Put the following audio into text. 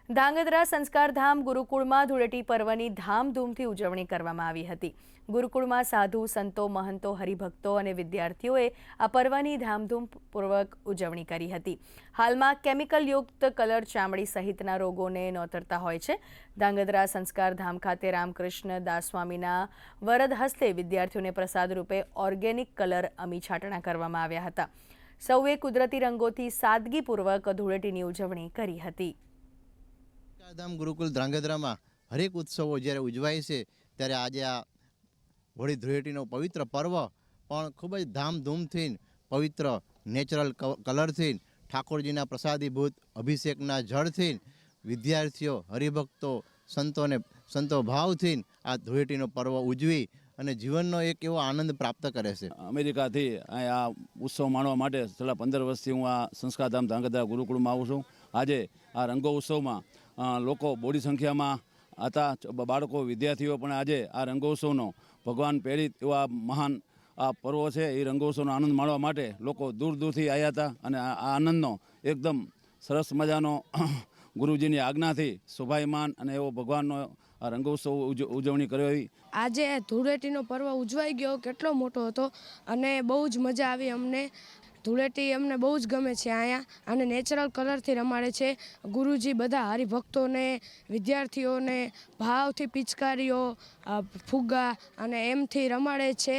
ધાંગધ્રા સંસ્કારધામ ગુરુકુળમાં ધૂળેટી પર્વની ધામધૂમથી ઉજવણી કરવામાં આવી હતી। ગુરુકુળમાં સાધુ, સંતો, મહંતો, હરિભક્તો અને વિદ્યાર્થીઓએ આ પર્વની ધામધૂમપૂર્વક ઉજવણી કરી હતી। હાલમાં કેમિકલયુક્ત કલર ચામડી સહિતના રોગોને નોતરતા હોય છે। ધાંગધ્રા સંસ્કારધામ ખાતે રામકૃષ્ણ દાસ સ્વામીના વરદ હસ્તે વિદ્યાર્થીઓને પ્રસાદ રૂપે ઓર્ગેનિક કલર અમી છાંટણા કરવામાં આવ્યા હતા। સૌએ કુદરતી રંગોથી સાદગીપૂર્વક ધૂળેટીની ઉજવણી કરી હતી। સંસ્કારધામ ગુરુકુલ ધ્રાંગધ્રામાં હરેક ઉત્સવો જ્યારે ઉજવાય છે ત્યારે આજે આ હોળી ધૂળેટીનો પવિત્ર પર્વ પણ ખૂબ જ ધામધૂમથી પવિત્ર નેચરલ કલરથી ઠાકોરજીના પ્રસાદીભૂત અભિષેકના જળથી વિદ્યાર્થીઓ, હરિભક્તો, સંતો ભાવથી આ ધૂળેટીનો પર્વ ઉજવી અને જીવનનો એક એવો આનંદ પ્રાપ્ત કરે છે। અમેરિકાથી આ ઉત્સવ માણવા માટે છેલ્લા 15 વર્ષથી હું આ સંસ્કારધામ ધ્રાંગધ્રા ગુરુકુળમાં આવું છું। આજે આ રંગો ઉત્સવમાં લોકો બોડી સંખ્યામાં હતા, બાળકો, વિદ્યાર્થીઓ પણ આજે આ રંગોત્સવનો ભગવાન પ્રેરિત એવા મહાન આ પર્વ છે એ રંગોત્સવનો આનંદ માણવા માટે લોકો દૂર દૂરથી આવ્યા હતા અને આ આનંદનો એકદમ સરસ મજાનો ગુરુજીની આજ્ઞાથી શોભાયમાન અને એવો ભગવાનનો આ રંગોત્સવ ઉજવણી કર્યો। આજે ધૂળેટીનો પર્વ ઉજવાઈ ગયો, કેટલો મોટો હતો અને બહુ જ મજા આવી અમને। ધૂળેટી અમને બહુ જ ગમે છે અહીંયા અને નેચરલ કલરથી રમાડે છે। ગુરુજી બધા હરિભક્તોને, વિદ્યાર્થીઓને ભાવથી પિચકારીઓ, ફુગ્ગા અને એમથી રમાડે છે।